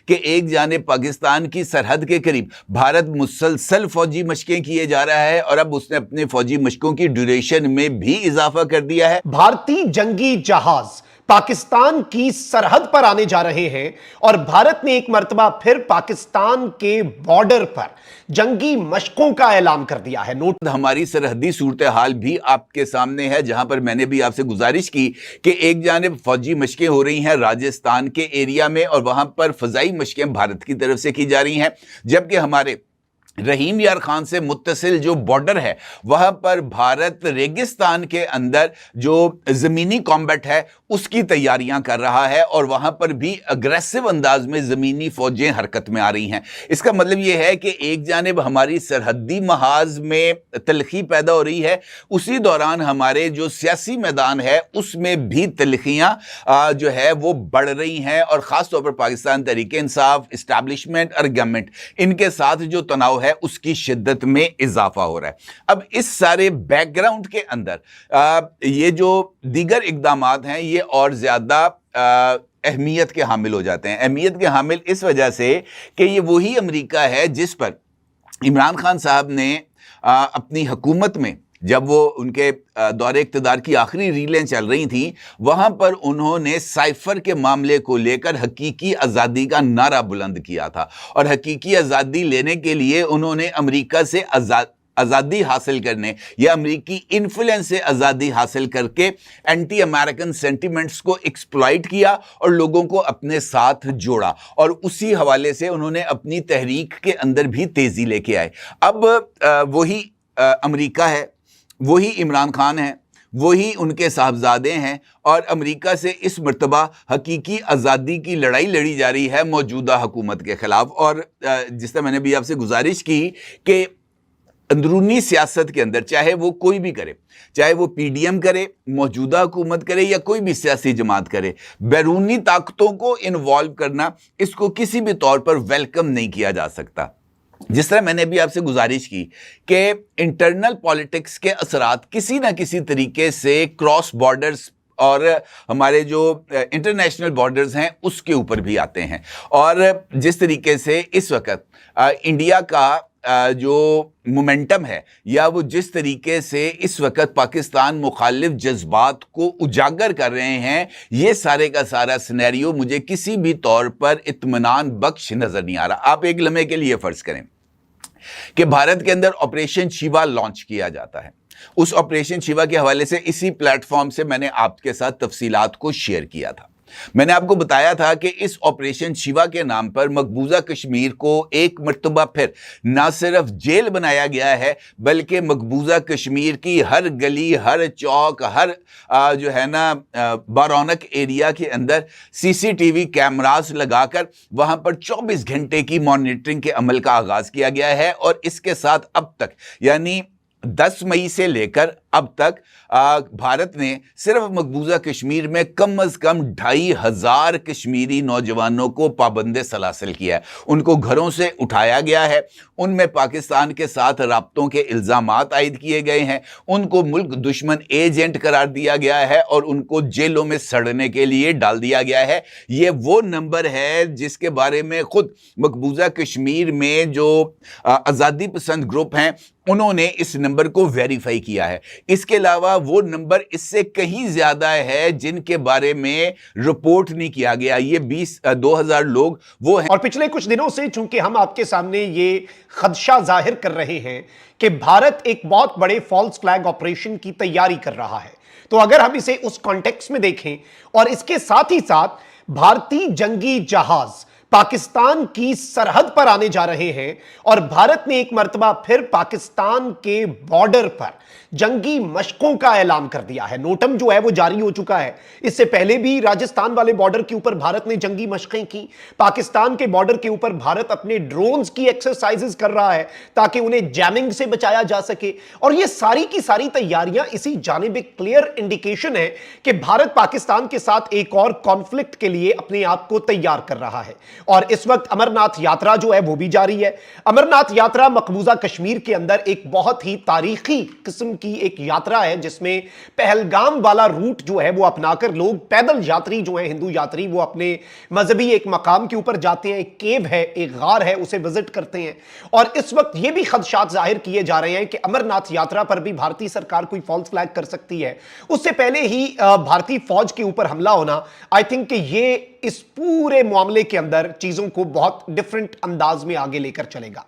कि एक जानिब पाकिस्तान की सरहद के करीब भारत मुसलसल फौजी मशकें किए जा रहा है और अब उसने अपने फौजी मशकों की ड्यूरेशन में भी इजाफा कर दिया है। भारतीय जंगी जहाज पाकिस्तान की सरहद पर आने जा रहे हैं और भारत ने एक मर्तबा फिर पाकिस्तान के बॉर्डर पर जंगी मशकों का ऐलान कर दिया है। नोट हमारी सरहदी सूरत हाल भी आपके सामने है, जहां पर मैंने भी आपसे गुजारिश की कि एक जानिब फौजी मशकें हो रही हैं राजस्थान के एरिया में और वहां पर फजाई मशकें भारत की तरफ से की जा रही हैं, जबकि हमारे रहीम यार खान से मुत्तसिल जो बॉर्डर है वहां पर भारत रेगिस्तान के अंदर जो जमीनी कॉम्बैट है उसकी तैयारियां कर रहा है और वहां पर भी अग्रेसिव अंदाज में जमीनी फौजें हरकत में आ रही हैं। इसका मतलब यह है कि एक जानिब हमारी सरहदी महाज में तलखी पैदा हो रही है, उसी दौरान हमारे जो सियासी मैदान है उसमें भी तलखियां जो है वो बढ़ रही हैं और खासतौर पर पाकिस्तान तहरीक इंसाफ, इस्टेब्लिशमेंट और गवर्नमेंट इनके साथ जो तनाव है उसकी शिद्दत में इजाफा हो रहा है। अब इस सारे बैकग्राउंड के अंदर ये जो दीगर इक़दामात हैं ये और ज्यादा अहमियत के हामिल हो जाते हैं। अहमियत के हामिल इस वजह से कि ये वही अमेरिका है जिस पर इमरान खान साहब ने अपनी हुकूमत में, जब वो उनके दौरे इक़्तिदार की आखिरी रीलें चल रही थी, वहां पर उन्होंने साइफर के मामले को लेकर हकीकी आज़ादी का नारा बुलंद किया था और हकीकी आज़ादी लेने के लिए उन्होंने अमेरिका से आज़ादी हासिल करने या अमेरिकी इन्फ्लुएंस से आज़ादी हासिल करके एंटी अमेरिकन सेंटिमेंट्स को एक्सप्लॉइट किया और लोगों को अपने साथ जोड़ा और उसी हवाले से उन्होंने अपनी तहरीक के अंदर भी तेज़ी लेके आए। अब वही अमेरिका है, वही इमरान खान है, वही उनके साहबजादे हैं और अमेरिका से इस मर्तबा हकीकी आज़ादी की लड़ाई लड़ी जा रही है मौजूदा हुकूमत के ख़िलाफ़। और जिस तरह मैंने भी आपसे गुजारिश की कि अंदरूनी सियासत के अंदर चाहे वो कोई भी करे, चाहे वो पीडीएम करे, मौजूदा हुकूमत करे या कोई भी सियासी जमात करे, बैरूनी ताकतों को इन्वॉल्व करना इसको किसी भी तौर पर वेलकम नहीं किया जा सकता। जिस तरह मैंने भी आपसे गुजारिश की कि इंटरनल पॉलिटिक्स के असरात किसी ना किसी तरीके से क्रॉस बॉर्डर्स और हमारे जो इंटरनेशनल बॉर्डर्स हैं उसके ऊपर भी आते हैं और जिस तरीके से इस वक्त इंडिया का जो मोमेंटम है या वो जिस तरीके से इस वक्त पाकिस्तान मुखालिफ जज्बात को उजागर कर रहे हैं, ये सारे का सारा सिनेरियो मुझे किसी भी तौर पर इत्मीनान बख्श नजर नहीं आ रहा। आप एक लम्हे के लिए फर्ज करें कि भारत के अंदर ऑपरेशन शिवा लॉन्च किया जाता है। उस ऑपरेशन शिवा के हवाले से इसी प्लेटफॉर्म से मैंने आपके साथ तफसीलात को शेयर किया था। मैंने आपको बताया था कि इस ऑपरेशन शिवा के नाम पर मकबूजा कश्मीर को एक मर्तबा फिर ना सिर्फ जेल बनाया गया है बल्कि मकबूजा कश्मीर की हर गली, हर चौक, हर जो है ना बारौनक एरिया के अंदर सीसीटीवी कैमरास लगाकर वहां पर 24 घंटे की मॉनिटरिंग के अमल का आगाज किया गया है और इसके साथ अब तक यानी 10 मई से लेकर अब तक भारत ने सिर्फ मकबूजा कश्मीर में कम अज कम 2500 कश्मीरी नौजवानों को पाबंदे सलासिल किया है। उनको घरों से उठाया गया है, उनमें पाकिस्तान के साथ राब्तों के इल्ज़ामात आयद किए गए हैं, उनको मुल्क दुश्मन एजेंट करार दिया गया है और उनको जेलों में सड़ने के लिए डाल दिया गया है। ये वो नंबर है जिसके बारे में खुद मकबूजा कश्मीर में जो आज़ादी पसंद ग्रुप हैं उन्होंने इस नंबर को वेरीफाई किया है। इसके अलावा वो नंबर इससे कहीं ज्यादा है जिनके बारे में रिपोर्ट नहीं किया गया। ये 2000 लोग वो हैं। और पिछले कुछ दिनों से चूंकि हम आपके सामने ये खदशा जाहिर कर रहे हैं कि भारत एक बहुत बड़े फॉल्स फ्लैग ऑपरेशन की तैयारी कर रहा है, तो अगर हम इसे उस कॉन्टेक्स्ट में देखें और इसके साथ ही साथ भारतीय जंगी जहाज पाकिस्तान की सरहद पर आने जा रहे हैं और भारत ने एक मर्तबा फिर पाकिस्तान के बॉर्डर पर जंगी मशकों का ऐलान कर दिया है। नोटम जो है वो जारी हो चुका है। इससे पहले भी राजस्थान वाले बॉर्डर के ऊपर भारत ने जंगी मशकें की। पाकिस्तान के बॉर्डर के ऊपर भारत अपने ड्रोन्स की एक्सरसाइजेस कर रहा है ताकि उन्हें जैमिंग से बचाया जा सके। और ये सारी की सारी तैयारियां इसी जानिब एक क्लियर इंडिकेशन है कि भारत पाकिस्तान के साथ एक और कॉन्फ्लिक्ट के लिए अपने आप को तैयार कर रहा है। और इस वक्त अमरनाथ यात्रा जो है वो भी जारी है। अमरनाथ यात्रा मकबूजा कश्मीर के अंदर एक बहुत ही तारीखी किस्म की एक यात्रा है, जिसमें पहलगाम वाला रूट जो है वो अपनाकर लोग पैदल यात्री जो है, हिंदू यात्री, वो अपने मजहबी एक मकाम के ऊपर जाते हैं, एक केव है, एक गार है, उसे विजिट करते हैं। और इस वक्त ये भी खदशात जाहिर किए जा रहे हैं कि अमरनाथ यात्रा पर भी भारतीय सरकार कोई फॉल्स फ्लैग कर सकती है। उससे पहले ही भारतीय फौज के ऊपर हमला होना, आई थिंक कि ये इस पूरे मामले के अंदर चीजों को बहुत डिफरेंट अंदाज में आगे लेकर चलेगा।